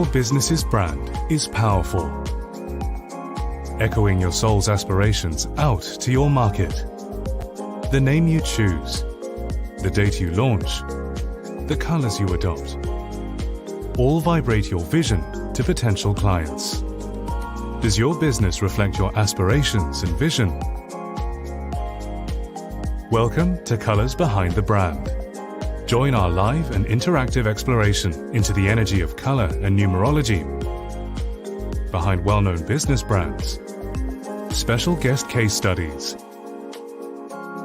Your business's brand is powerful, echoing your soul's aspirations out to your market. The name you choose, the date you launch, the colors you adopt, all vibrate your vision to potential clients. Does your business reflect your aspirations and vision? Welcome to Colors Behind the Brand. Join our live and interactive exploration into the energy of color and numerology behind well-known business brands, special guest case studies,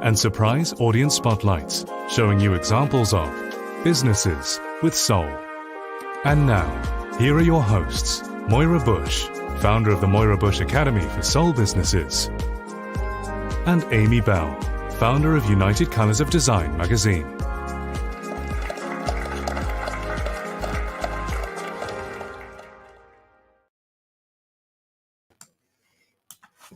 and surprise audience spotlights showing you examples of businesses with soul. And now, here are your hosts, Moira Bush, founder of the Moira Bush Academy for Soul Businesses, and Amy Bell, founder of United Colors of Design magazine.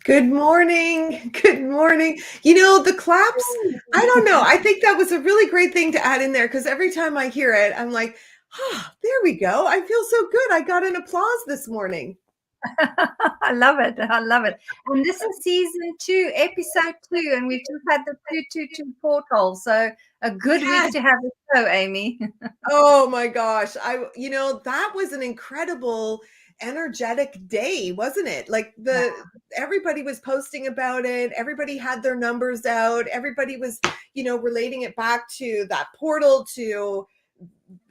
Good morning. Good morning. You know, the claps, I don't know. I think that was a really great thing to add in there because every time I hear it, I'm like, there we go. I feel so good. I got an applause this morning. I love it. I love it. And this is season 2, episode 2, and we've just had the 222 portal. So a good week to have a show, Amy. Oh my gosh. That was an incredible energetic day, wasn't it? Like everybody was posting about it. Everybody had their numbers out. Everybody was, relating it back to that portal to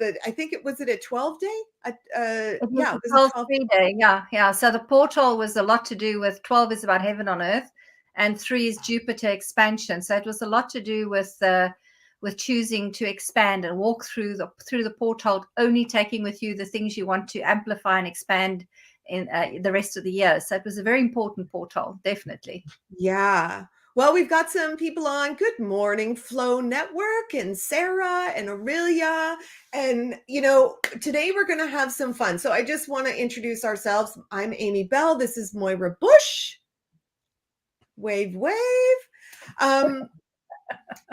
I think it was a 12 day? It was a 12 day. Yeah. So the portal was a lot to do with 12 is about heaven on earth, and 3 is Jupiter expansion. So it was a lot to do with choosing to expand and walk through the portal, only taking with you the things you want to amplify and expand in the rest of the year. So it was a very important portal, definitely. Yeah. Well, we've got some people on. Good morning, Flow Network, and Sarah and Aurelia. And, today we're going to have some fun. So I just want to introduce ourselves. I'm Amy Bell. This is Moira Bush. Wave, wave.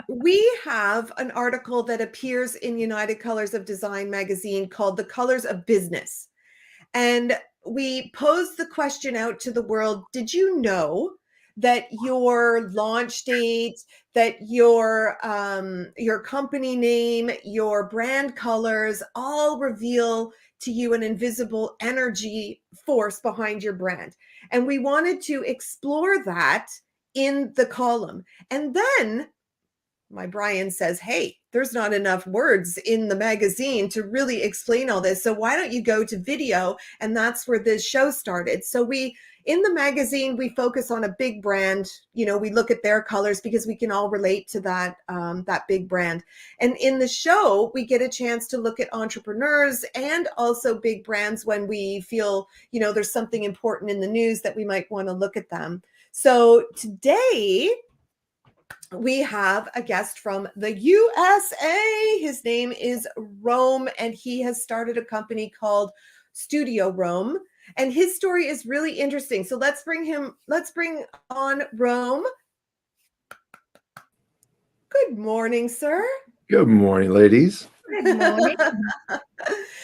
We have an article that appears in United Colors of Design magazine called The Colors of Business. And we posed the question out to the world. Did you know that your launch date, that your company name, your brand colors all reveal to you an invisible energy force behind your brand? And we wanted to explore that in the column. And then my Brian says, hey, there's not enough words in the magazine to really explain all this. So why don't you go to video? And that's where this show started. So in the magazine, we focus on a big brand. We look at their colors because we can all relate to that big brand. And in the show, we get a chance to look at entrepreneurs and also big brands when we feel, there's something important in the news that we might want to look at them. So today, we have a guest from the USA. His name is Rome, and he has started a company called Studio Rome. And his story is really interesting. So let's bring on Rome. Good morning, sir. Good morning, ladies. Good morning.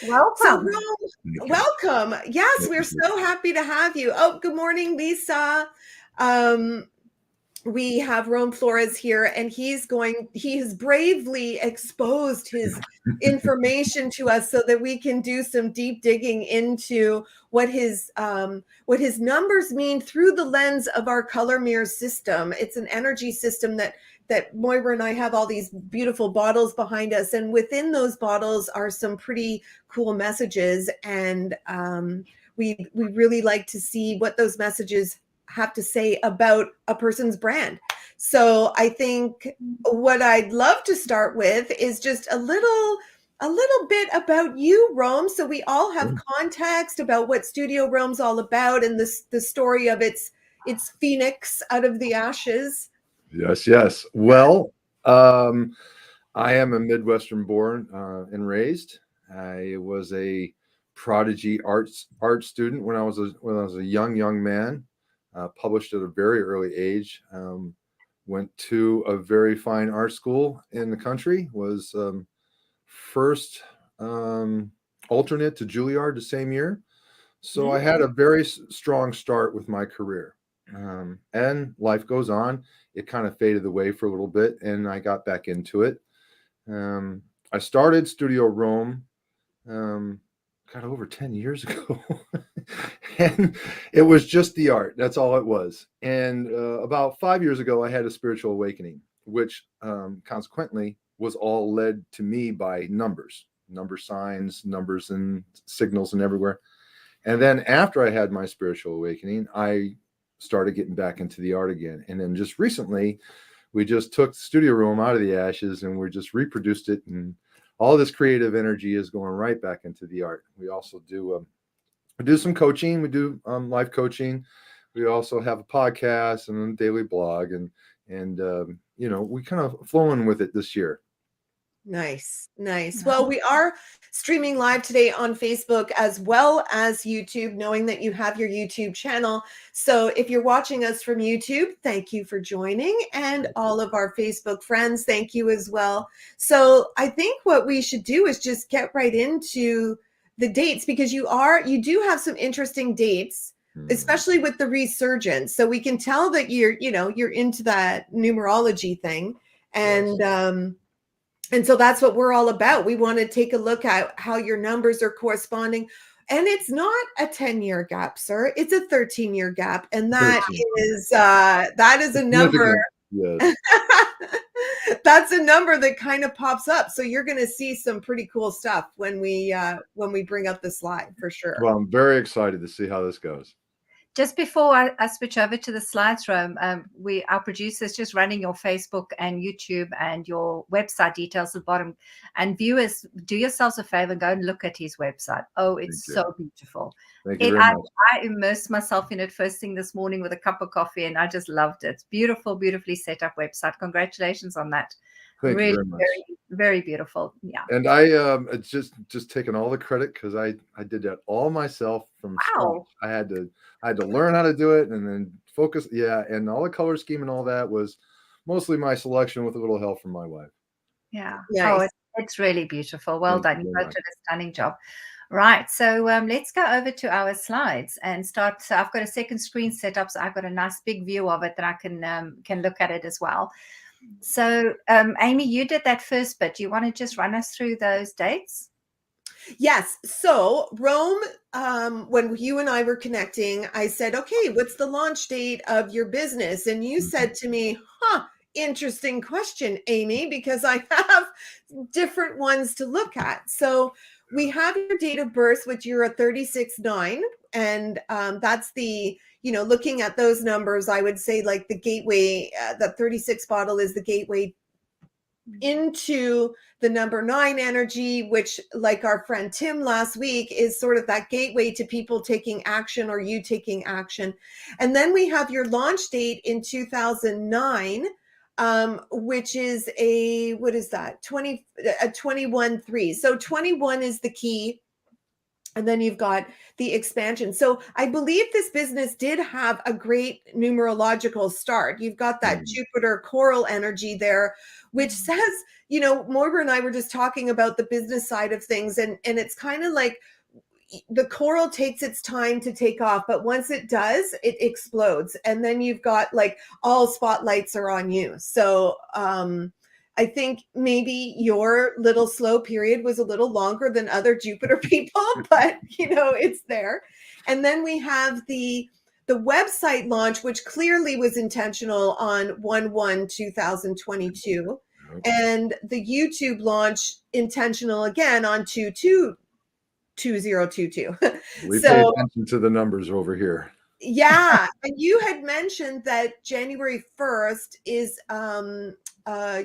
Welcome. So Rome, welcome. Yes, we're so happy to have you. Oh, good morning, Lisa. We have Rome Flores here, and he has bravely exposed his information to us so that we can do some deep digging into what his numbers mean through the lens of our color mirror system. It's an energy system that Moira and I have all these beautiful bottles behind us, and within those bottles are some pretty cool messages, and we really like to see what those messages have to say about a person's brand. So I think what I'd love to start with is just a little bit about you, Rome, so we all have context about what Studio Rome's all about and the story of its phoenix out of the ashes. Yes. Well, I am a Midwestern born and raised. I was a prodigy art student when I was a young man. Published at a very early age, went to a very fine art school in the country, was first alternate to Juilliard the same year. So I had a very strong start with my career. And life goes on. It kind of faded away for a little bit, and I got back into it. I started Studio Rome, over 10 years ago. And it was just the art. That's all it was. And about 5 years ago, I had a spiritual awakening, which consequently was all led to me by numbers, number signs, numbers and signals and everywhere. And then after I had my spiritual awakening, I started getting back into the art again. And then just recently, we just took Studio Rome out of the ashes and we just reproduced it. And all this creative energy is going right back into the art. We also do some coaching. We do live coaching. We also have a podcast and a daily blog. And we kind of flowing with it this year. Nice. Well, we are streaming live today on Facebook as well as YouTube, knowing that you have your YouTube channel. So if you're watching us from YouTube, thank you for joining. And all of our Facebook friends, thank you as well. So I think what we should do is just get right into the dates, because you do have some interesting dates, especially with the resurgence. So we can tell that you're into that numerology thing. And, Yes. And so that's what we're all about. We want to take a look at how your numbers are corresponding. And it's not a 10-year gap, sir. It's a 13-year gap. And that 13. is a number. Yes. That's a number that kind of pops up. So you're going to see some pretty cool stuff when we bring up the slide, for sure. Well, I'm very excited to see how this goes. Just before I switch over to the slides, Rome, our producer's just running your Facebook and YouTube and your website details at the bottom. And viewers, do yourselves a favor, go and look at his website. Oh, it's so beautiful. Thank you very much. I immersed myself in it first thing this morning with a cup of coffee, and I just loved it. Beautiful, beautifully set up website. Congratulations on that. Thank really, you very much. very, very beautiful. Yeah. And I it's just taking all the credit, because I did that all myself from scratch. I had to learn how to do it and then focus. Yeah, and all the color scheme and all that was mostly my selection with a little help from my wife. Yeah. Nice. Oh, it's really beautiful. Well Thank done. you You very both did a stunning job. Right. So let's go over to our slides and start. So I've got a second screen set up, so I've got a nice big view of it that I can look at it as well. So Amy, you did that first bit. Do you want to just run us through those dates? Yes. So Rome, when you and I were connecting, I said, okay, what's the launch date of your business? And you said to me, interesting question, Amy, because I have different ones to look at. So we have your date of birth, which you're a 36-9. And that's the, looking at those numbers, I would say like the gateway, the 36 bottle is the gateway into the number 9 energy, which, like our friend Tim last week, is sort of that gateway to people taking action or you taking action. And then we have your launch date in 2009, which is a 21-3. So 21 is the key. And then you've got the expansion. So I believe this business did have a great numerological start. You've got that Jupiter coral energy there, which says, Moira and I were just talking about the business side of things. And it's kind of like the coral takes its time to take off, but once it does, it explodes. And then you've got like all spotlights are on you. So, I think maybe your little slow period was a little longer than other Jupiter people, but it's there. And then we have the website launch, which clearly was intentional on 1/1/2022, and the YouTube launch intentional again on 2/2/2022. We pay attention to the numbers over here. Yeah, and you had mentioned that January 1st is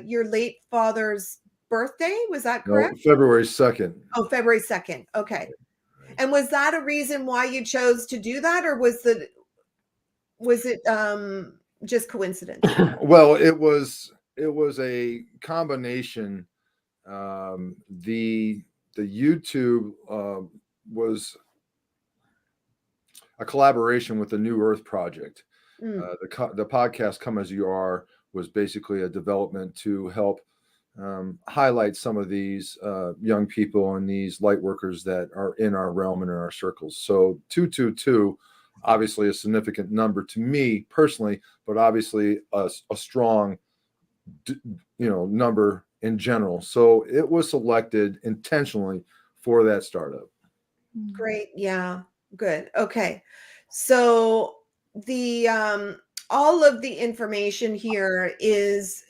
your late father's birthday. Was that correct? No, February 2nd. Oh, February 2nd. Okay. And was that a reason why you chose to do that, or was it just coincidence? Well, it was a combination. The YouTube was a collaboration with the New Earth Project. The podcast Come As You Are was basically a development to help highlight some of these young people and these light workers that are in our realm and in our circles. So 222, obviously a significant number to me personally, but obviously a strong, number in general. So it was selected intentionally for that startup. Great. Yeah. Good. Okay. So the all of the information here is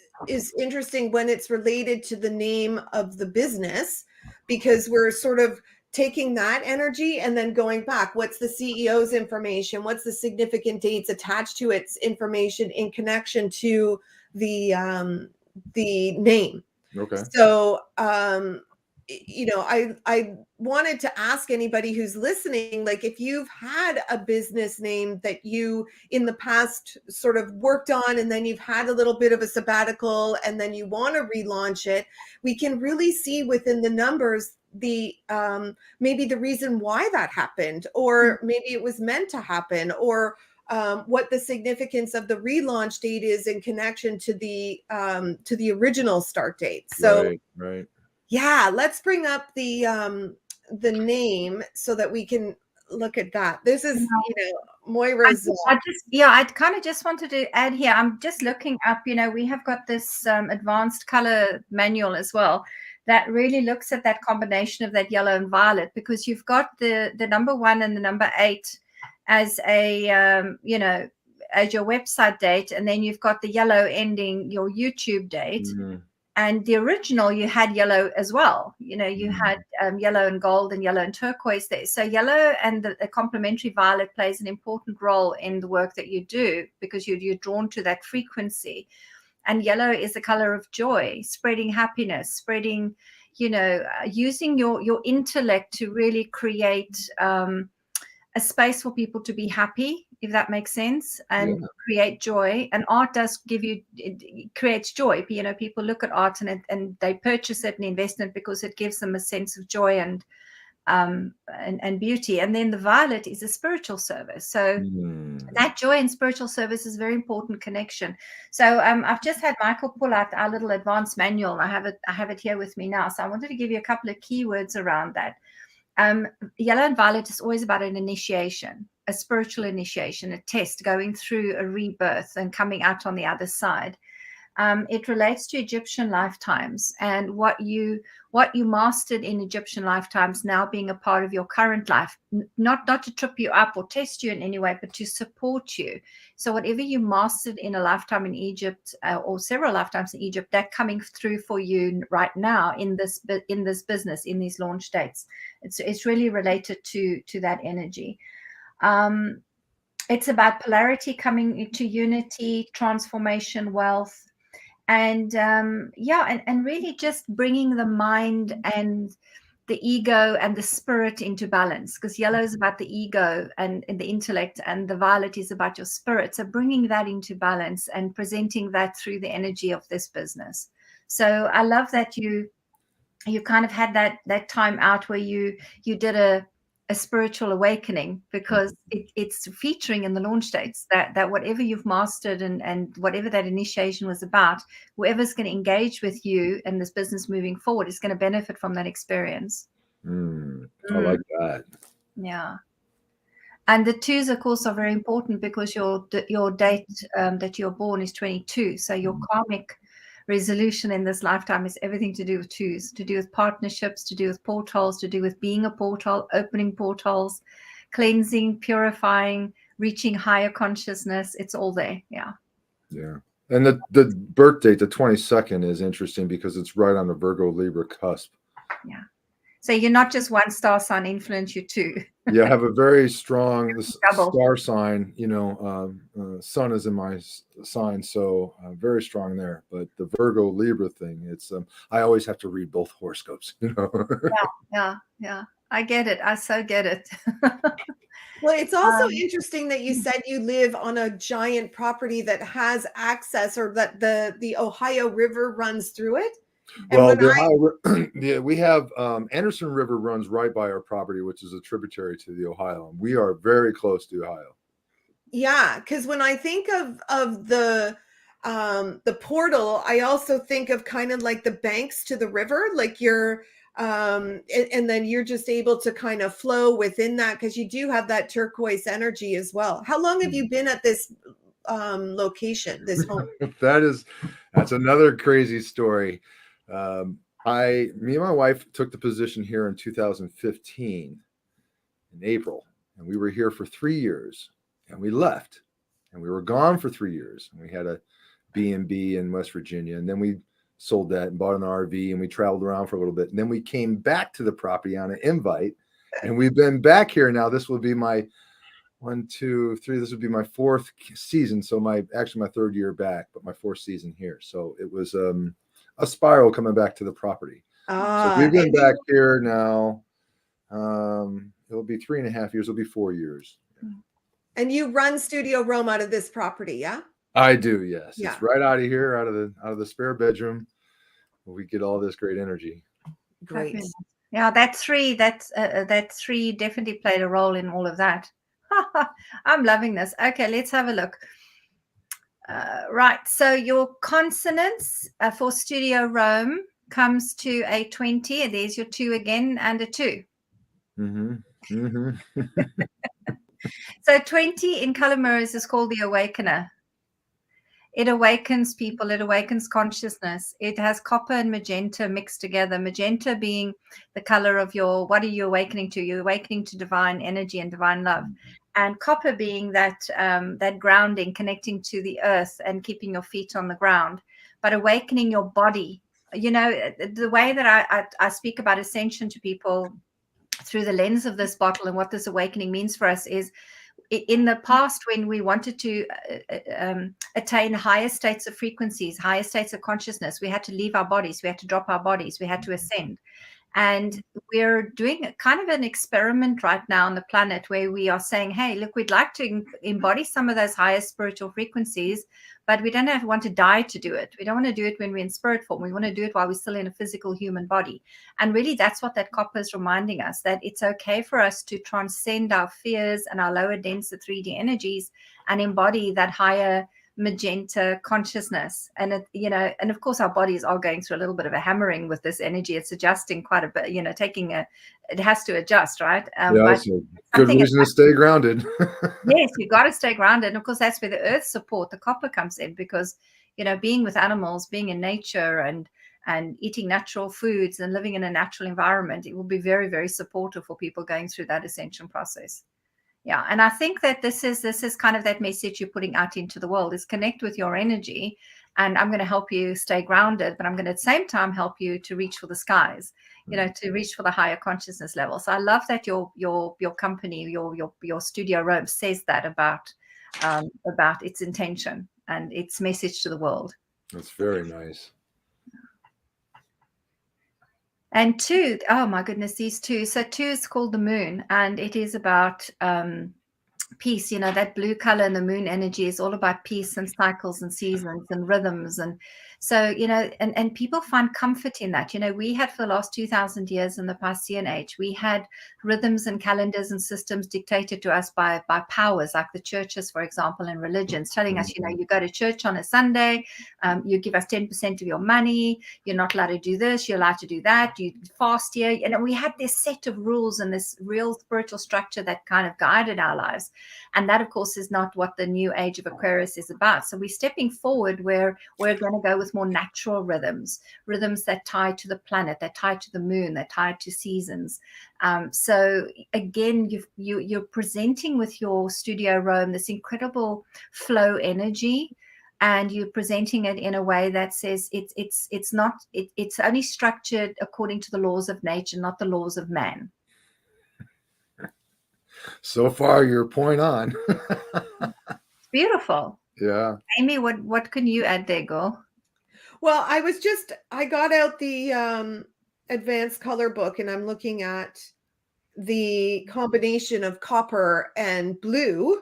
interesting when it's related to the name of the business, because we're sort of taking that energy and then going back. What's the CEO's information? What's the significant dates attached to its information in connection to the name? Okay. So I wanted to ask anybody who's listening, like, if you've had a business name that you in the past sort of worked on, and then you've had a little bit of a sabbatical, and then you want to relaunch it, we can really see within the numbers the maybe the reason why that happened, or maybe it was meant to happen, or what the significance of the relaunch date is in connection to the original start date. So right. Yeah, let's bring up the name so that we can look at that. This is, Moira's. I kind of just wanted to add here. I'm just looking up, we have got this advanced color manual as well that really looks at that combination of that yellow and violet, because you've got the number 1 and the number 8 as a, as your website date. And then you've got the yellow ending your YouTube date. Mm-hmm. And the original, you had yellow as well. You had yellow and gold and yellow and turquoise there. So yellow and the complementary violet plays an important role in the work that you do, because you're drawn to that frequency. And yellow is the color of joy, spreading happiness, spreading, using your intellect to really create a space for people to be happy, if that makes sense, and create joy. And art does it creates joy. People look at art and they purchase it and invest in it because it gives them a sense of joy and beauty. And then the violet is a spiritual service. So that joy and spiritual service is a very important connection. So I've just had Michael pull out our little advanced manual. I have it here with me now. So I wanted to give you a couple of keywords around that. Yellow and violet is always about an initiation, a spiritual initiation, a test, going through a rebirth and coming out on the other side. It relates to Egyptian lifetimes and what you mastered in Egyptian lifetimes now being a part of your current life, not to trip you up or test you in any way, but to support you. So whatever you mastered in a lifetime in Egypt or several lifetimes in Egypt, that coming through for you right now in this business, in these launch dates. It's really related to that energy. It's about polarity coming into unity, transformation, wealth. And and really just bringing the mind and the ego and the spirit into balance, because yellow is about the ego and the intellect, and the violet is about your spirit. So bringing that into balance and presenting that through the energy of this business. So I love that you kind of had that time out where you did a spiritual awakening, because it's featuring in the launch dates that whatever you've mastered and whatever that initiation was about, whoever's going to engage with you and this business moving forward is going to benefit from that experience. I like that. Yeah. And the 2s, of course, are very important, because your date that you're born is 22. So your karmic resolution in this lifetime is everything to do with 2s, to do with partnerships, to do with portals, to do with being a portal, opening portals, cleansing, purifying, reaching higher consciousness. It's all there. Yeah. And the birth date, the 22nd, is interesting because it's right on the Virgo Libra cusp. Yeah. So you're not just one star sign influence, you 2. I have a very strong star sign. Sun is in my sign, so very strong there. But the Virgo Libra thing, it's I always have to read both horoscopes. Yeah. I get it. I so get it. Well, it's also interesting that you said you live on a giant property that has access, or that the Ohio River runs through it. Well, we have Anderson River runs right by our property, which is a tributary to the Ohio. We are very close to Ohio. Yeah, because when I think of the the portal, I also think of kind of like the banks to the river, like you're and then you're just able to kind of flow within that, because you do have that turquoise energy as well. How long have you been at this location, this home? That's another crazy story. Me and my wife took the position here in 2015 in April, and we were here for 3 years, and we left, and we were gone for 3 years, and we had a B&B in West Virginia, and then we sold that and bought an RV, and we traveled around for a little bit, and then we came back to the property on an invite, and we've been back here now. This will be my 1, 2, 3. This would be my 4th season. So my 3rd year back, but my 4th season here. So it was a spiral coming back to the property. So we've been back here now. It'll be 3.5 years. It'll be 4 years. And you run Studio Rome out of this property, yeah? I do, yes. Yeah. It's right out of here, out of the spare bedroom, where we get all this great energy. Great. Yeah, that 3 definitely played a role in all of that. I'm loving this. Okay, let's have a look. Right, so your consonants for Studio Rome comes to a 20, and there's your 2 again, and a 2. So 20 in Colour Mirrors is called the Awakener. It awakens people. It awakens consciousness. It has copper and magenta mixed together. Magenta being the color of what are you awakening to? You're awakening to divine energy and divine love. And copper being that grounding, connecting to the earth and keeping your feet on the ground, but awakening your body. You know, the way that I speak about ascension to people through the lens of this bottle and what this awakening means for us is, in the past, when we wanted to attain higher states of frequencies, higher states of consciousness, we had to leave our bodies, we had to drop our bodies, we had to ascend. And we're doing kind of an experiment right now on the planet where we are saying, hey, look, we'd like to embody some of those higher spiritual frequencies, but we don't want to die to do it. We don't want to do it when we're in spirit form. We want to do it while we're still in a physical human body. And really, that's what that copper is reminding us, that it's okay for us to transcend our fears and our lower, denser 3D energies and embody that higher magenta consciousness. And and of course our bodies are going through a little bit of a hammering with this energy. It's adjusting quite a bit, it has to adjust, right? It's a good reason to stay grounded. Yes, you've got to stay grounded. And of course that's where the earth support, the copper, comes in, because being with animals, being in nature and eating natural foods and living in a natural environment, it will be very, very supportive for people going through that ascension process. Yeah, and I think that this is kind of that message you're putting out into the world, is connect with your energy, and I'm going to help you stay grounded, but I'm going to at the same time help you to reach for the skies, to reach for the higher consciousness level. So I love that your company, your Studio Rome says that about its intention and its message to the world. That's very nice. And 2, oh my goodness, these 2. So 2 is called the moon, and it is about peace. That blue color and the moon energy is all about peace and cycles and seasons and rhythms. And so, and people find comfort in that. We had for the last 2,000 years in the Piscean age, we had rhythms and calendars and systems dictated to us by powers like the churches, for example, and religions, telling us, you go to church on a Sunday, you give us 10% of your money, you're not allowed to do this, you're allowed to do that, you fast here. And we had this set of rules and this real spiritual structure that kind of guided our lives. And that, of course, is not what the new age of Aquarius is about. So we're stepping forward where we're going to go with more natural rhythms that tie to the planet, that tie to the moon, that tie to seasons. So again, you're presenting with your Studio Rome this incredible flow energy, and you're presenting it in a way that says it's only structured according to the laws of nature, not the laws of man. So far, you're point on. It's beautiful. Yeah. Amy, what can you add there, girl? Well, I got out the advanced color book, and I'm looking at the combination of copper and blue.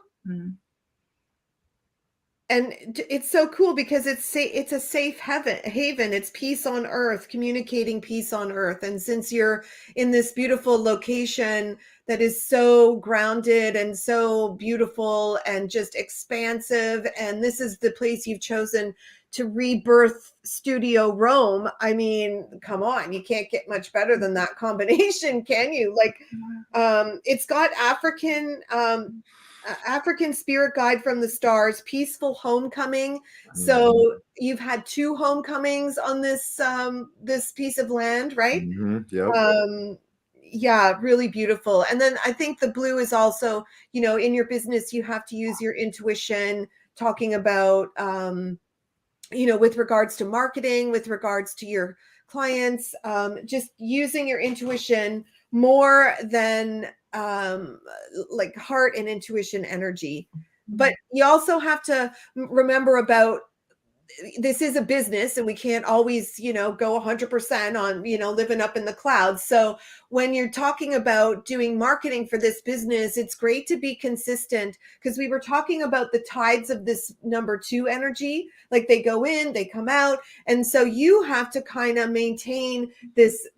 it's so cool because it's a safe haven. It's peace on earth, communicating peace on earth. And since you're in this beautiful location that is so grounded and so beautiful and just expansive, and this is the place you've chosen to rebirth Studio Rome. I mean, come on, you can't get much better than that combination, can you? Like, it's got African spirit guide from the stars, peaceful homecoming. So you've had 2 homecomings on this this piece of land, right? Yep. Yeah, really beautiful. And then I think the blue is also, you know, in your business, you have to use your intuition, talking about you know, with regards to marketing, with regards to your clients, just using your intuition more than like heart and intuition energy. But you also have to remember about, this is a business and we can't always, you know, go 100% on, you know, living up in the clouds. So when you're talking about doing marketing for this business, it's great to be consistent, because we were talking about the tides of this number 2 energy, like they go in, they come out. And so you have to kind of maintain this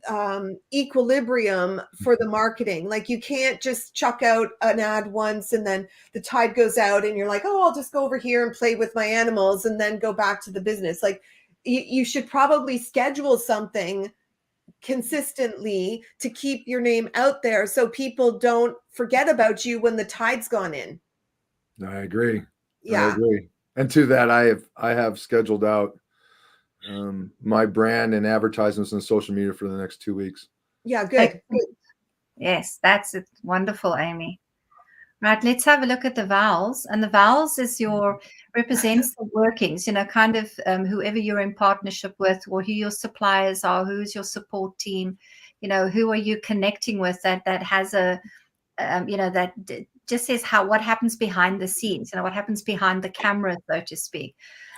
equilibrium for the marketing. Like you can't just chuck out an ad once and then the tide goes out and you're like, oh, I'll just go over here and play with my animals and then go back to the business. Like you should probably schedule something consistently to keep your name out there so people don't forget about you when the tide's gone in. I agree. Yeah. I agree. And to that, I have scheduled out my brand and advertisements on social media for the next 2 weeks. Yeah, good. Yes, that's it. Wonderful, Amy. Right, let's have a look at the vowels. And the vowels is represents the workings, you know, kind of whoever you're in partnership with, or who your suppliers are, who's your support team, you know, who are you connecting with that has a, you know, that just says what happens behind the scenes, you know, what happens behind the camera, so to speak.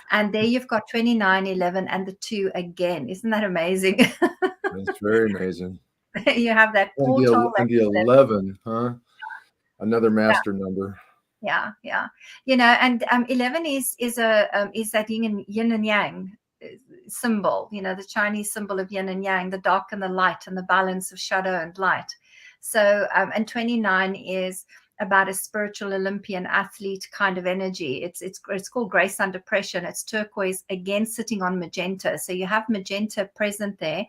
And there you've got 29, 11, and the 2 again. Isn't that amazing? That's very amazing. You have that portal. And the 11, huh? Another master number. Yeah. You know, and 11 is that yin and yang symbol. You know, the Chinese symbol of yin and yang, the dark and the light, and the balance of shadow and light. So, and 29 is about a spiritual Olympian athlete kind of energy. It's called Grace Under Pressure, and it's turquoise, again sitting on magenta. So you have magenta present there.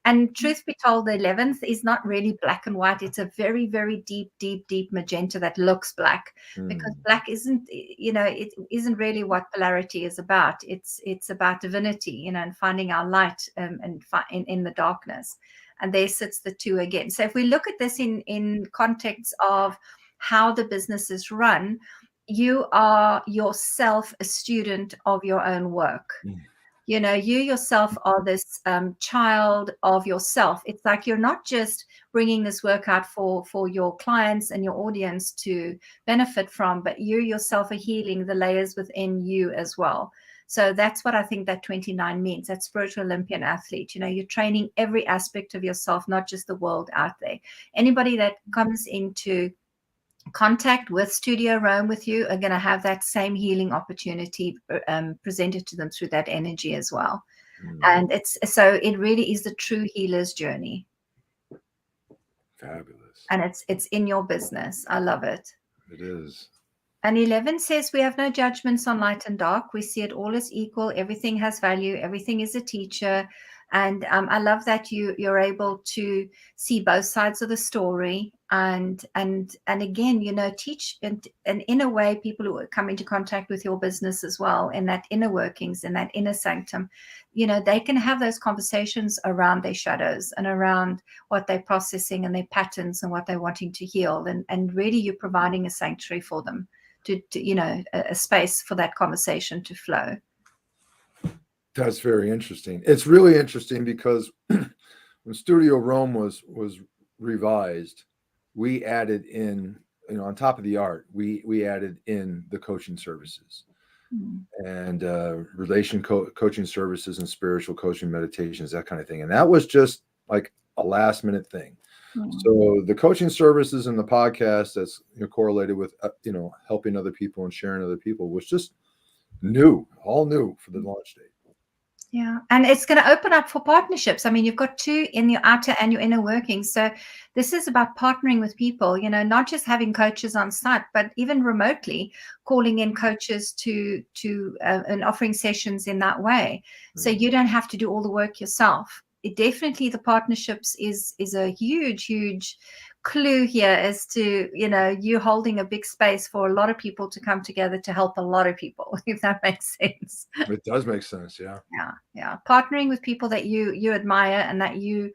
And truth be told, the 11th is not really black and white. It's a very, very deep, deep, deep magenta that looks black, because black isn't, you know, it isn't really what polarity is about. It's about divinity, you know, and finding our light in the darkness. And there sits the 2 again. So if we look at this in context of how the business is run, you are yourself a student of your own work. You know, you yourself are this child of yourself. It's like you're not just bringing this work out for your clients and your audience to benefit from, but you yourself are healing the layers within you as well. So that's what I think that 29 means, that spiritual Olympian athlete. You know, you're training every aspect of yourself, not just the world out there. Anybody that comes into contact with Studio Rome with you are going to have that same healing opportunity presented to them through that energy as well. And it really is the true healer's journey. Fabulous. And it's in your business. I love it. It is. And 11 says we have no judgments on light and dark. We see it all as equal. Everything has value. Everything is a teacher. And I love that you're able to see both sides of the story, and again, you know, teach and in a way people who come into contact with your business as well, in that inner workings, in that inner sanctum, you know, they can have those conversations around their shadows and around what they're processing and their patterns and what they're wanting to heal, and really you're providing a sanctuary for them to you know, a space for that conversation to flow. That's very interesting. It's really interesting because when Studio Rome was revised, we added in, you know, on top of the art, we added in the coaching services and coaching services and spiritual coaching meditations, that kind of thing. And that was just like a last minute thing. So the coaching services and the podcast that's, you know, correlated with, you know, helping other people and sharing other people was just all new for the launch date. Yeah, and it's going to open up for partnerships. I mean, you've got two in your outer and your inner workings. So this is about partnering with people, not just having coaches on site, but even remotely calling in coaches to and offering sessions in that way. So you don't have to do all the work yourself. Definitely the partnerships is a huge clue here as to, you holding a big space for a lot of people to come together to help a lot of people, if that makes sense. It does make sense. Yeah. Yeah. Partnering with people that you admire and that you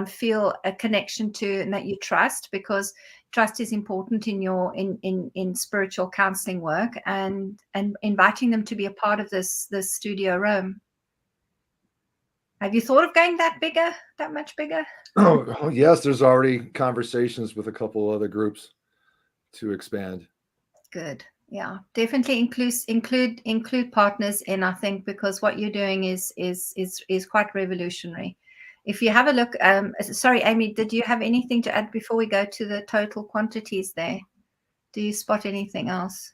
feel a connection to and that you trust, because trust is important in your in spiritual counseling work, and inviting them to be a part of this Studio Rome. Have you thought of going that much bigger? Oh yes, there's already conversations with a couple other groups to expand. Good. Yeah, definitely include partners in, I think, because what you're doing is quite revolutionary. If you have a look, sorry, Amy, did you have anything to add before we go to the total quantities there? Do you spot anything else?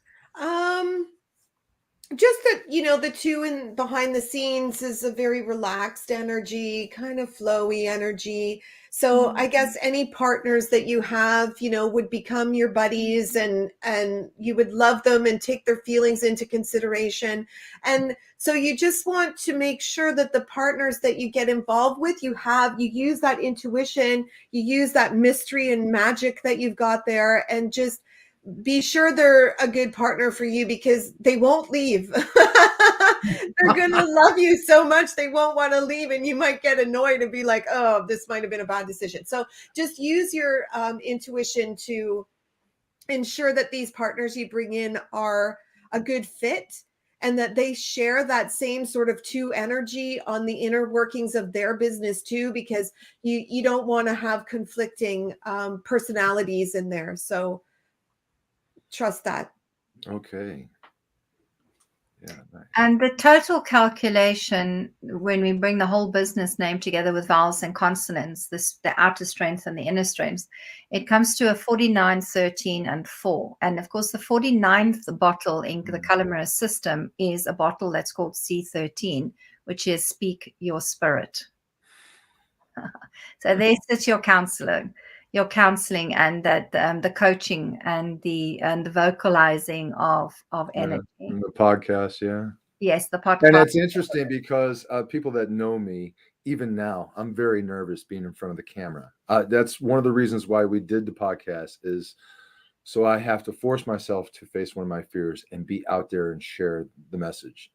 Just that, the two in behind the scenes is a very relaxed energy, kind of flowy energy. So I guess any partners that you have, would become your buddies, and you would love them and take their feelings into consideration. And so you just want to make sure that the partners that you get involved with, you use that intuition, you use that mystery and magic that you've got there, and just be sure they're a good partner for you, because they won't leave. They're going to love you so much. They won't want to leave, and you might get annoyed and be like, oh, this might have been a bad decision. So just use your intuition to ensure that these partners you bring in are a good fit, and that they share that same sort of two energy on the inner workings of their business too, because you don't want to have conflicting personalities in there. So trust that. Okay. Yeah. Nice. And the total calculation, when we bring the whole business name together with vowels and consonants, the outer strength and the inner strengths, it comes to a 49, 13, and 4. And of course, the 49th bottle in the Colour Mirror system is a bottle that's called C13, which is Speak Your Spirit. So there sits your counselor. Your counseling and that the coaching and the vocalizing of energy. And the podcast, yeah. Yes, the podcast. And it's interesting because people that know me, even now, I'm very nervous being in front of the camera. That's one of the reasons why we did the podcast, is so I have to force myself to face one of my fears and be out there and share the message.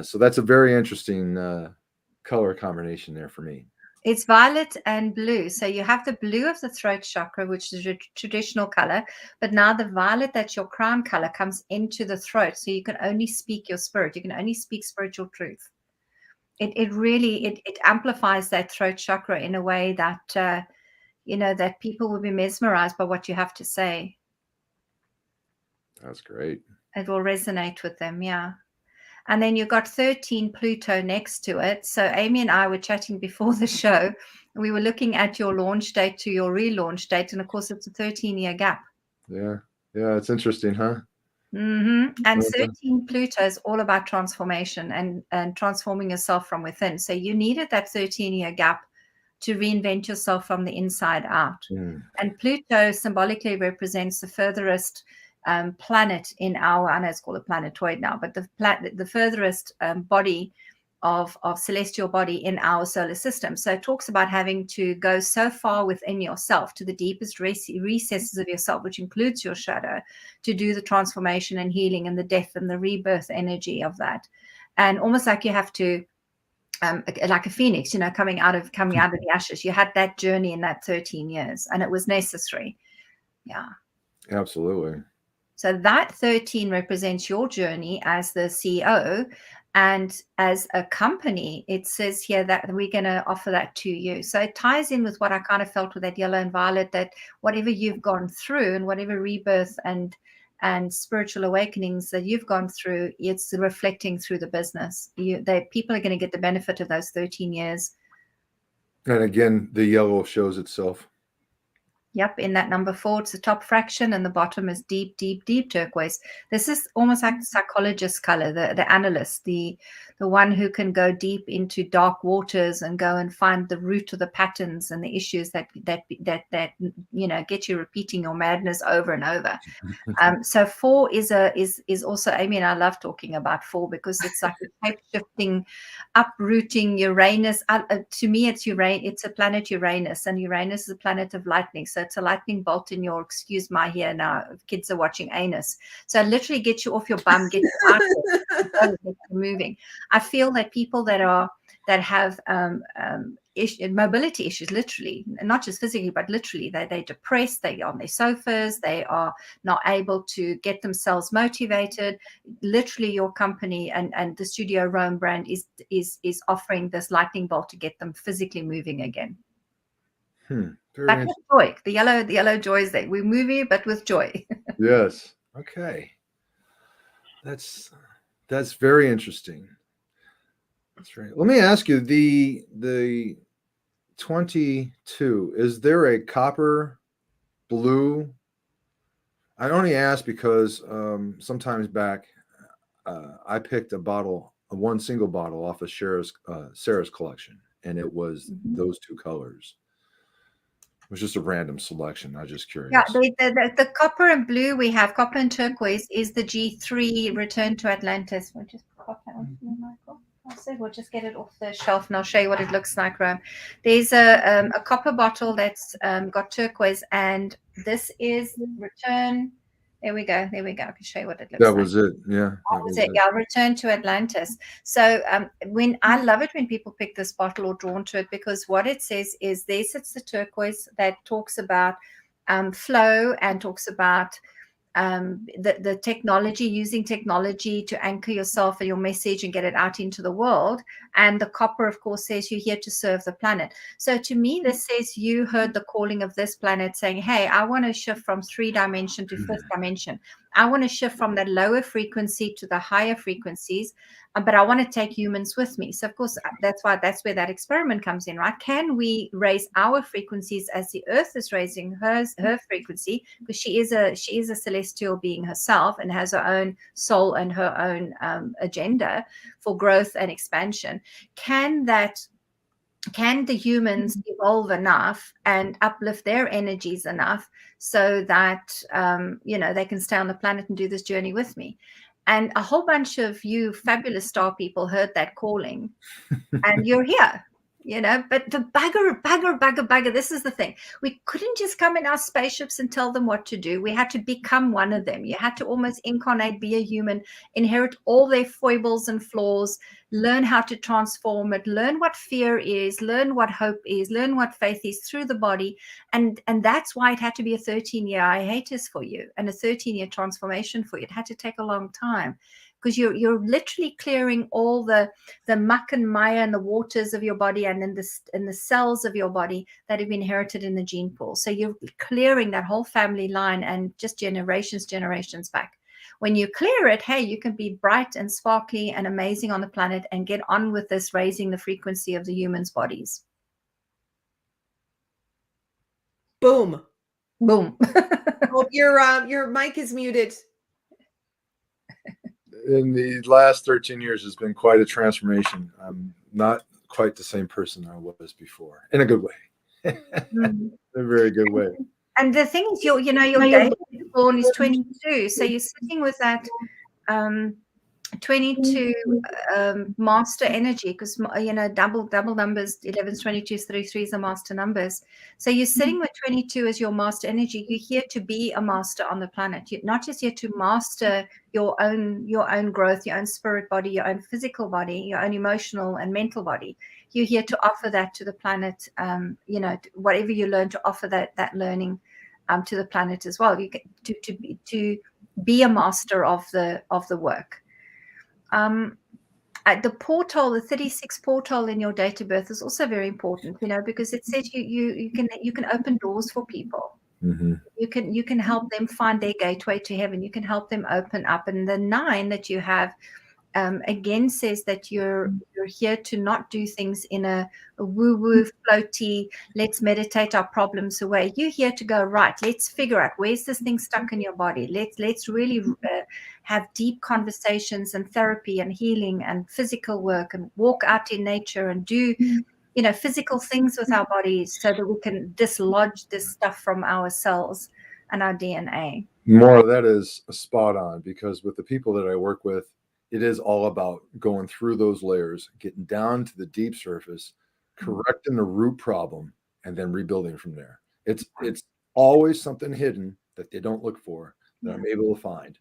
So that's a very interesting color combination there for me. It's violet and blue. So you have the blue of the throat chakra, which is a traditional color, but now the violet, that's your crown color, comes into the throat. So you can only speak your spirit. You can only speak spiritual truth. It really amplifies that throat chakra in a way that, that people will be mesmerized by what you have to say. That's great. It will resonate with them. Yeah. And then you've got 13 Pluto next to it. So Amy and I were chatting before the show. We were looking at your launch date to your relaunch date. And of course, it's a 13-year gap. Yeah. Yeah. It's interesting, huh? Mm-hmm. And 13 Pluto is all about transformation and transforming yourself from within. So you needed that 13-year gap to reinvent yourself from the inside out. And Pluto symbolically represents the furthest planet in our, I know it's called a planetoid now, but the furthest body of celestial body in our solar system. So it talks about having to go so far within yourself, to the deepest recesses of yourself, which includes your shadow, to do the transformation and healing and the death and the rebirth energy of that. And almost like you have to, like a phoenix, coming out of the ashes. You had that journey in that 13 years, and it was necessary. Yeah. Absolutely. So that 13 represents your journey as the CEO, and as a company, it says here that we're going to offer that to you. So it ties in with what I kind of felt with that yellow and violet, that whatever you've gone through and whatever rebirth and spiritual awakenings that you've gone through, it's reflecting through the business. People are going to get the benefit of those 13 years. And again, the yellow shows itself. Yep, in that number 4, it's the top fraction, and the bottom is deep, deep, deep turquoise. This is almost like the psychologist color, the analyst, the one who can go deep into dark waters and go and find the root of the patterns and the issues that get you repeating your madness over and over. So 4 is also, I mean, I love talking about 4 because it's like a shape-shifting, uprooting Uranus. To me, it's a planet Uranus, and Uranus is a planet of lightning. So it's a lightning bolt in your, excuse my here now, kids are watching anus. So it literally gets you off your bum, get you out there, get you moving. I feel that people that have mobility issues, literally, not just physically, but literally, they're depressed, they're on their sofas, they are not able to get themselves motivated. Literally, your company and the Studio Rome brand is offering this lightning bolt to get them physically moving again. But with joy. The yellow joy is that we move you, but with joy. Yes. Okay. That's very interesting. That's right. Let me ask you, the 22, is there a copper, blue? I only ask because sometimes back I picked one single bottle off of Sarah's collection, and it was those 2 colors. It was just a random selection. I was just curious. Yeah, the copper and blue we have, copper and turquoise, is the G3 Return to Atlantis. We'll just pop that one for me, Michael. I said we'll just get it off the shelf, and I'll show you what it looks like, Rome. There's a copper bottle that's got turquoise, and this is Return. There we go. I can show you what it looks like. That was it. Yeah. That was it. Yeah, Return to Atlantis. So when I love it when people pick this bottle or drawn to it, because what it says is there sits the turquoise that talks about flow and talks about the technology, using technology to anchor yourself and your message and get it out into the world. And the copper, of course, says you're here to serve the planet. So to me, this says you heard the calling of this planet saying, hey, I want to shift from 3 dimension to 5th dimension. I want to shift from that lower frequency to the higher frequencies, but I want to take humans with me. So, of course, that's where that experiment comes in, right? Can we raise our frequencies as the Earth is raising her frequency? Because she is a celestial being herself and has her own soul and her own agenda for growth and expansion. Can the humans evolve enough and uplift their energies enough so that, they can stay on the planet and do this journey with me? And a whole bunch of you fabulous star people heard that calling and you're here. But the bugger, this is the thing. We couldn't just come in our spaceships and tell them what to do. We had to become one of them. You had to almost incarnate, be a human, inherit all their foibles and flaws, learn how to transform it, learn what fear is, learn what hope is, learn what faith is through the body. And that's why it had to be a 13-year hiatus for you and a 13-year transformation for you. It had to take a long time. Because you're literally clearing all the muck and mire and the waters of your body and in the cells of your body that have been inherited in the gene pool. So you're clearing that whole family line and just generations back. When you clear it, hey, you can be bright and sparkly and amazing on the planet and get on with this, raising the frequency of the humans' bodies. Boom. Oh, your mic is muted. In the last 13 years has been quite a transformation. I'm not quite the same person I was before, in a good way. In a very good way. And the thing is, your date born is 22, so you're sitting with that 22 master energy, because double numbers, 11s, 22s, 33s are master numbers. So you're sitting with 22 as your master energy. You're here to be a master on the planet. You're not just here to master your own growth, your own spirit body, your own physical body, your own emotional and mental body. You're here to offer that to the planet. Whatever you learn, to offer that learning to the planet as well. You get to be a master of the work. The portal, the 36 portal in your date of birth is also very important, because it says you can open doors for people. Mm-hmm. You can help them find their gateway to heaven. You can help them open up. And the 9 that you have again says that you're here to not do things in a woo-woo, floaty, let's meditate our problems away. You're here to go, right, let's figure out where's this thing stuck in your body. Let's really have deep conversations and therapy and healing and physical work and walk out in nature and do physical things with our bodies so that we can dislodge this stuff from our cells and our DNA. More of that is spot on, because with the people that I work with, it is all about going through those layers, getting down to the deep surface, correcting the root problem, and then rebuilding from there. It's always something hidden that they don't look for that I'm able to find.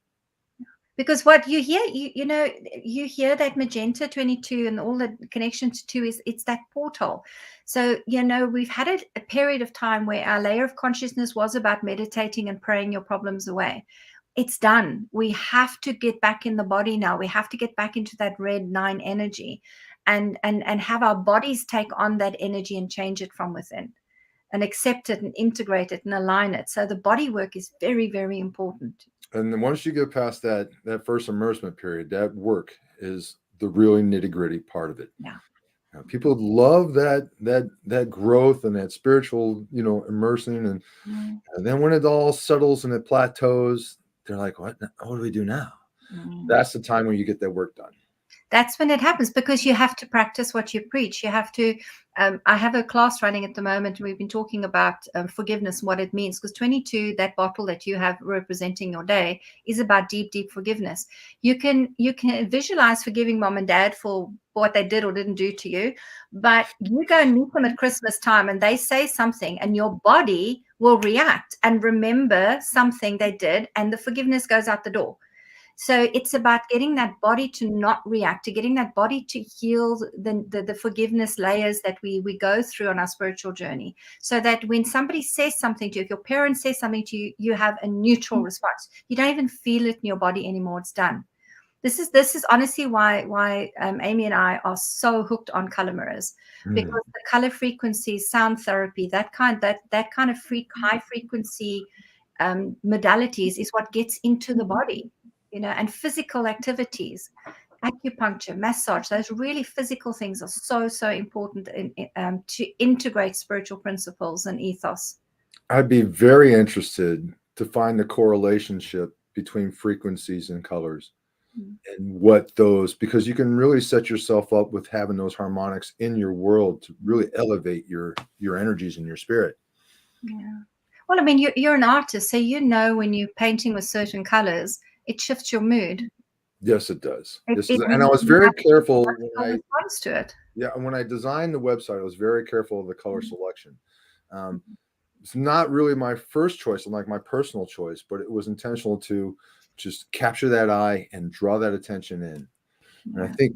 Because what you hear, you hear that magenta 22 and all the connection to 2 it's that portal. So, we've had a period of time where our layer of consciousness was about meditating and praying your problems away. It's done. We have to get back in the body now. We have to get back into that red 9 energy and have our bodies take on that energy and change it from within and accept it and integrate it and align it. So the body work is very, very important. And then once you get past that first immersement period, that work is the really nitty-gritty part of it. Yeah. People love that growth and that spiritual, immersing, and then when it all settles and it plateaus, they're like, what do we do now? That's the time when you get that work done. That's when it happens, because you have to practice what you preach. You have to, I have a class running at the moment. We've been talking about forgiveness and what it means, because 22, that bottle that you have representing your day, is about deep, deep forgiveness. You can visualize forgiving mom and dad for what they did or didn't do to you, but you go and meet them at Christmas time and they say something and your body will react and remember something they did, and the forgiveness goes out the door. So it's about getting that body to not react, to getting that body to heal the forgiveness layers that we go through on our spiritual journey, so that when somebody says something to you, if your parent says something to you, you have a neutral response. You don't even feel it in your body anymore. It's done. This is honestly why Amy and I are so hooked on color mirrors, because the color frequencies, sound therapy, that kind of high frequency modalities is what gets into the body. And physical activities, acupuncture, massage, those really physical things are so, so important to integrate spiritual principles and ethos. I'd be very interested to find the correlation between frequencies and colors and what those, because you can really set yourself up with having those harmonics in your world to really elevate your energies and your spirit. Yeah. Well, I mean, you're an artist, so when you're painting with certain colors, it shifts your mood. Yes, it does. And I was very careful when when I designed the website. I was very careful of the color selection. It's not really my first choice, like my personal choice, but it was intentional to just capture that eye and draw that attention in. And I think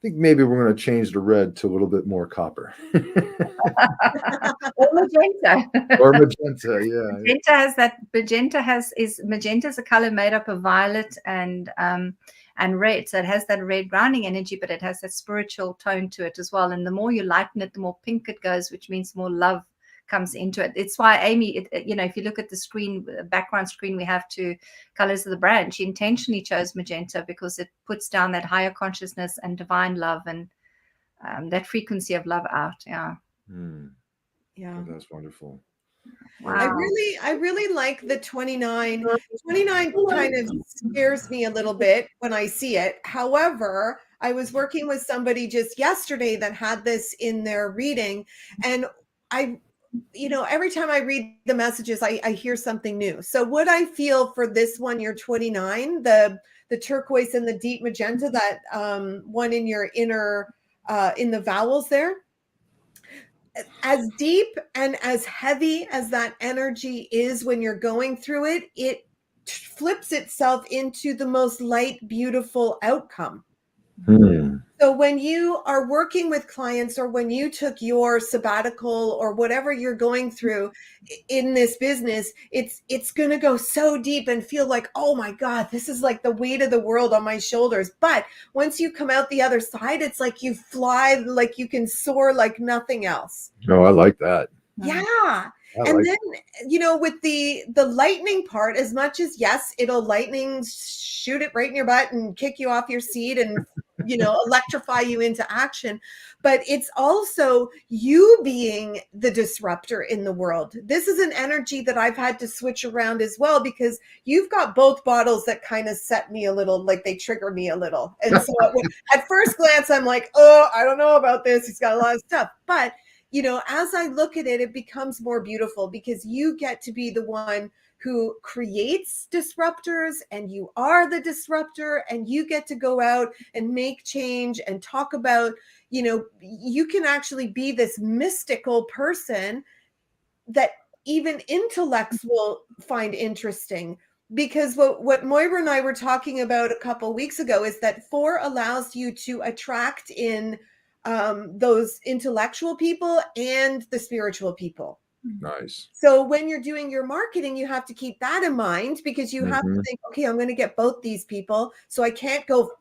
maybe we're going to change the red to a little bit more copper. Or magenta. Or magenta, yeah. Magenta is a color made up of violet and red. So it has that red grounding energy, but it has that spiritual tone to it as well. And the more you lighten it, the more pink it goes, which means more love comes into it. It's why Amy, if you look at the background screen we have to colors of the brand, she intentionally chose magenta because it puts down that higher consciousness and divine love and that frequency of love out. Yeah. Yeah. Oh, that's wonderful. Wow. I really like the 29. 29 kind of scares me a little bit when I see it. However, I was working with somebody just yesterday that had this in their reading, and every time I read the messages, I hear something new. So what I feel for this one, your 29, the turquoise and the deep magenta, that one in your inner, in the vowels there, as deep and as heavy as that energy is when you're going through it, it flips itself into the most light, beautiful outcome. So when you are working with clients, or when you took your sabbatical or whatever you're going through in this business, it's going to go so deep and feel like, oh my God, this is like the weight of the world on my shoulders. But once you come out the other side, it's like you fly, like you can soar like nothing else. Oh, I like that. Yeah. And then, with the lightning part, as much as, yes, it'll lightning shoot it right in your butt and kick you off your seat and, electrify you into action. But it's also you being the disruptor in the world. This is an energy that I've had to switch around as well, because you've got both bottles that kind of set me a little, like they trigger me a little. And so at first glance, I'm like, oh, I don't know about this. He's got a lot of stuff. But as I look at it, it becomes more beautiful, because you get to be the one who creates disruptors, and you are the disruptor, and you get to go out and make change and talk about, you can actually be this mystical person that even intellects will find interesting. Because what Moira and I were talking about a couple of weeks ago is that 4 allows you to attract in those intellectual people and the spiritual people. Nice. So when you're doing your marketing, you have to keep that in mind, because you have to think, okay, I'm going to get both these people. So I can't go,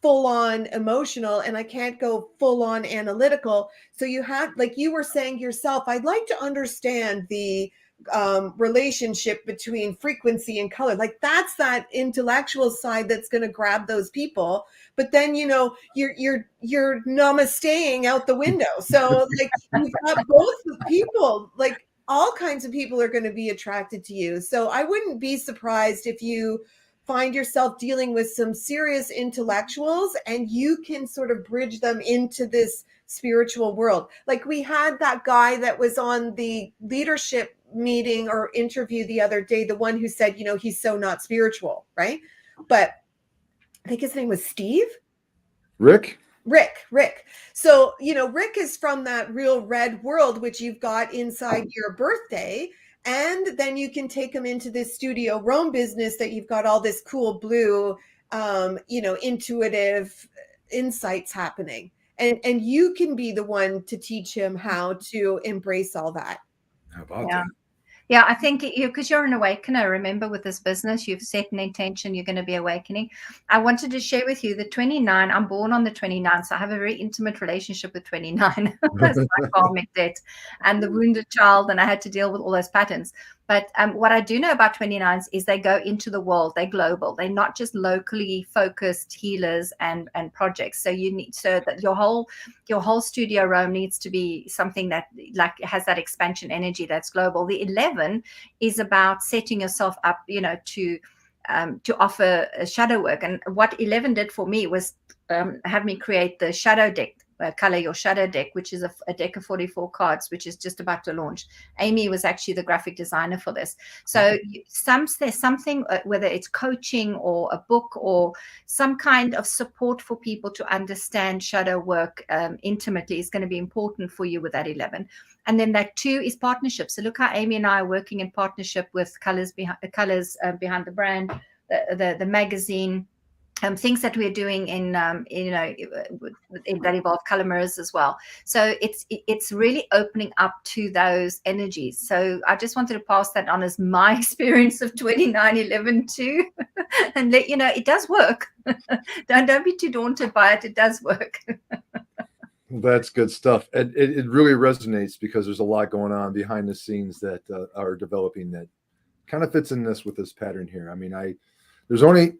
full on emotional, and I can't go full on analytical. So you have, like you were saying yourself, I'd like to understand the relationship between frequency and color. Like that's that intellectual side that's going to grab those people. But then, you're namasteing out the window. So like you've got both people, like all kinds of people are going to be attracted to you. So I wouldn't be surprised if you find yourself dealing with some serious intellectuals and you can sort of bridge them into this spiritual world. Like we had that guy that was on the leadership meeting or interview the other day, the one who said, he's so not spiritual, right? But I think his name was Steve. Rick. So, Rick is from that real red world, which you've got inside your birthday. And then you can take them into this Studio Rome business that you've got all this cool blue, intuitive insights happening. And you can be the one to teach him how to embrace all that. How about that? Yeah, I think because you're an awakener, remember, with this business, you've set an intention, you're going to be awakening. I wanted to share with you the 29. I'm born on the 29th, so I have a very intimate relationship with 29. That's my karmic debt and the wounded child, and I had to deal with all those patterns. But what I do know about 29s is they go into the world. They're global. They're not just locally focused healers and projects. So that your whole Studio Rome needs to be something that like has that expansion energy that's global. The 11 is about setting yourself up, to offer shadow work. And what 11 did for me was have me create the shadow deck. Color Your Shadow deck, which is a deck of 44 cards, which is just about to launch. Amy was actually the graphic designer for this. So there's something, whether it's coaching or a book or some kind of support for people to understand shadow work intimately is going to be important for you with that 11. And then that 2 is partnership. So look how Amy and I are working in partnership with Colors Behind the Brand, the magazine. Things that we're doing in that involve color mirrors as well. So it's really opening up to those energies. So I just wanted to pass that on as my experience of 2911 too, and let you know it does work. Don't be too daunted by it. It does work. That's good stuff. It really resonates because there's a lot going on behind the scenes that are developing that kind of fits in with this pattern here. I mean, there's only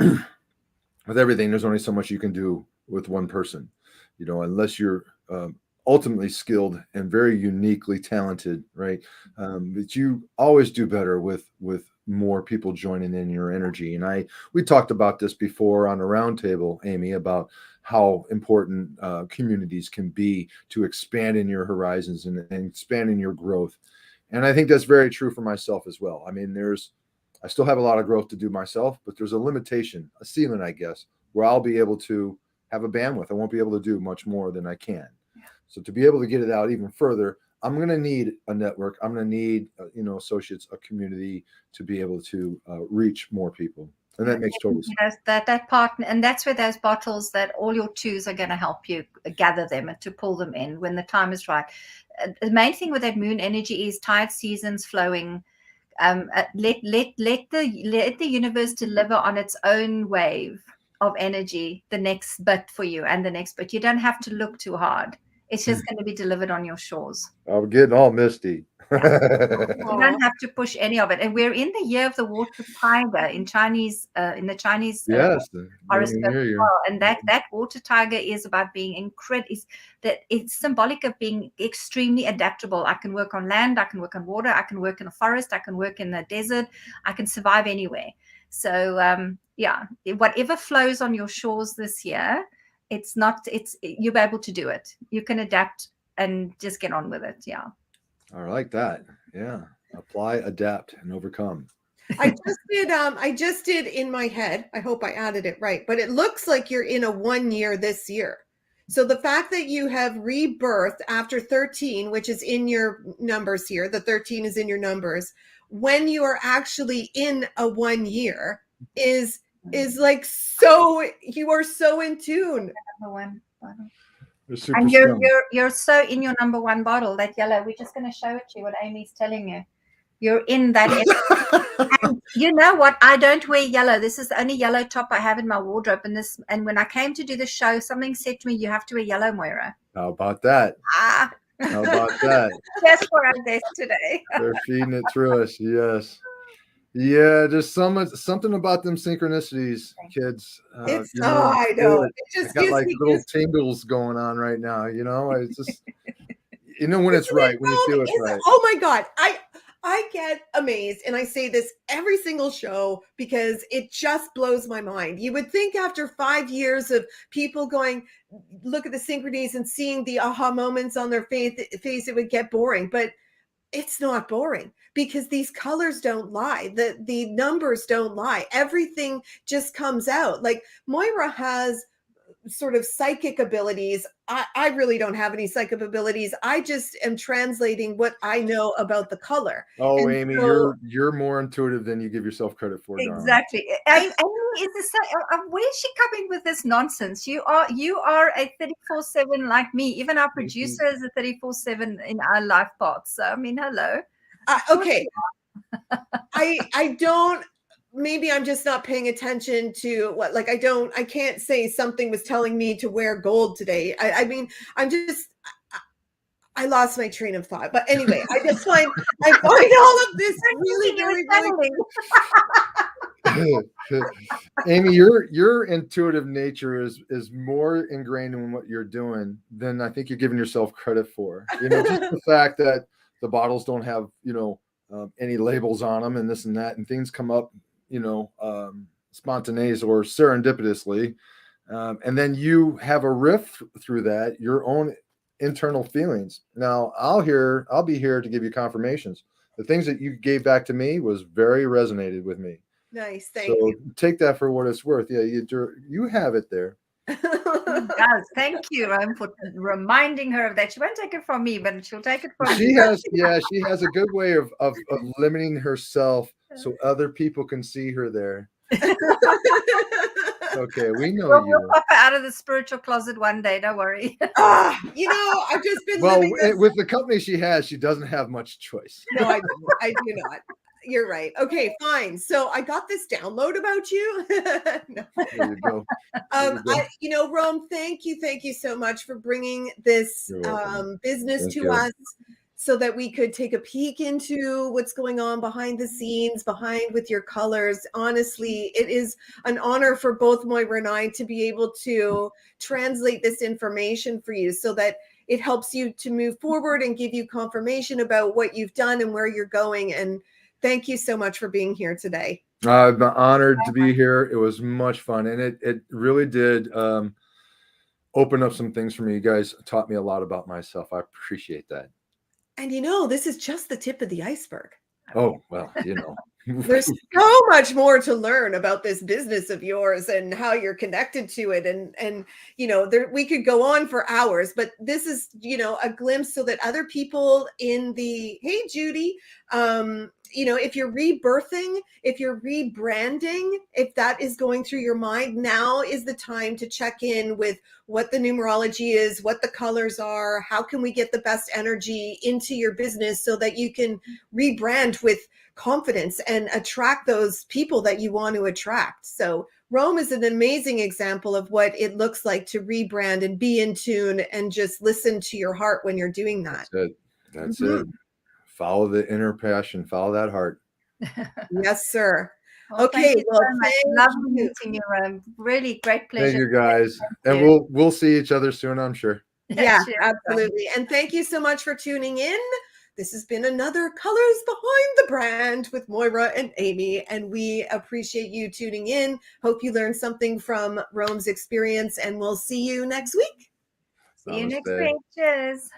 with everything, there's only so much you can do with one person, unless you're ultimately skilled and very uniquely talented, right? But you always do better with more people joining in your energy. And we talked about this before on a roundtable, Amy, about how important communities can be to expand in your horizons and expand in your growth. And I think that's very true for myself as well. I mean, I still have a lot of growth to do myself, but there's a limitation, a ceiling, I guess, where I'll be able to have a bandwidth. I won't be able to do much more than I can. So to be able to get it out even further, I'm going to need a network. I'm going to need, associates, a community to be able to reach more people. And that makes total sense. That partner, and that's where those bottles that all your 2s are going to help you gather them and to pull them in when the time is right. The main thing with that moon energy is tide seasons flowing. Let the universe deliver on its own wave of energy the next bit for you and the next bit. You don't have to look too hard. It's just going to be delivered on your shores. I'm getting all misty. You don't have to push any of it. And we're in the year of the water tiger in Chinese, in the Chinese Yes, horoscope as well. And that water tiger is about being incredible. It's symbolic of being extremely adaptable. I can work on land, I can work on water, I can work in a forest, I can work in the desert, I can survive anywhere. So yeah, whatever flows on your shores this year, you'll be able to do it. You can adapt and just get on with it. Yeah. I like that. Yeah. Apply, adapt, and overcome. I just did in my head. I hope I added it right, but it looks like you're in a 1 year this year. So the fact that you have rebirth after 13, which is in your numbers here, the 13 is in your numbers, when you are actually in a 1 year is like, so you are so in tune. Number one bottle. Super And strong. you're so in your number one bottle, that yellow. We're just going to show it to you what Amy's telling you. You're in that. And you know what? I don't wear yellow. This is the only yellow top I have in my wardrobe. And when I came to do the show, something said to me, "You have to wear yellow, Moira." How about that? How about that? Just for our guest today. They're feeding it through us. Yes. Yeah, there's something about them synchronicities, kids. I know. It just got like little tingles going on right now. It's just, when it's right, when you feel it's right. Oh my God. I get amazed, and I say this every single show because it just blows my mind. You would think after 5 years of people going, look at the synchronies and seeing the aha moments on their face, it would get boring, but it's not boring because these colors don't lie. The numbers don't lie. Everything just comes out. Like Moira has sort of psychic abilities. I really don't have any psychic abilities. I just am translating what I know about the color. Oh, and Amy, you're more intuitive than you give yourself credit for. Exactly. Amy where's she coming with this nonsense? You are a 34/7 like me. Even our producer is a 34/7 in our life path. So I mean, hello. Okay. I don't. Maybe I'm just not paying attention to what, like, I can't say something was telling me to wear gold today. I mean, I lost my train of thought, but anyway, I find all of this really, really, really. Amy, your intuitive nature is more ingrained in what you're doing than I think you're giving yourself credit for. Just the fact that the bottles don't have, any labels on them and this and that, and things come up, spontaneous or serendipitously. And then you have a riff through that, your own internal feelings. Now I'll be here to give you confirmations. The things that you gave back to me was very resonated with me. Nice. Thank you. Take that for what it's worth. Yeah, you have it there. Does. Thank you, Rome, for reminding her of that. She won't take it from me, but she'll take it from she has a good way of limiting herself so other people can see her there. Okay, we know we'll pop her out of the spiritual closet one day. Don't worry. I've just been with the company she has, she doesn't have much choice. No, I do not. You're right. Okay, fine. So I got this download about you. No. There you go. Rome, thank you so much for bringing this business to us, so that we could take a peek into what's going on behind the scenes, with your colors. Honestly, it is an honor for both Moira and I to be able to translate this information for you so that it helps you to move forward and give you confirmation about what you've done and where you're going. And thank you so much for being here today. I'm honored to be here. It was much fun. And it really did open up some things for me. You guys taught me a lot about myself. I appreciate that. And this is just the tip of the iceberg. Oh, well, there's so much more to learn about this business of yours and how you're connected to it. And we could go on for hours, but this is, a glimpse so that other people hey, Judy, if you're rebirthing, if you're rebranding, if that is going through your mind, now is the time to check in with what the numerology is, what the colors are, how can we get the best energy into your business so that you can rebrand with confidence and attract those people that you want to attract. So Rome is an amazing example of what it looks like to rebrand and be in tune and just listen to your heart when you're doing that. That's it. follow the inner passion, follow that heart. Yes, sir. Well, Okay, thank you well, so much. thank Lovely you. meeting you, Rome. Really great pleasure. Thank you, guys. Thank And you. we'll see each other soon, I'm sure. Yeah, Cheers, absolutely. And thank you so much for tuning in. This has been another Colors Behind the Brand with Moira and Amy, and we appreciate you tuning in. Hope you learned something from Rome's experience, and we'll see you next week. See you next Namaste. week. Cheers.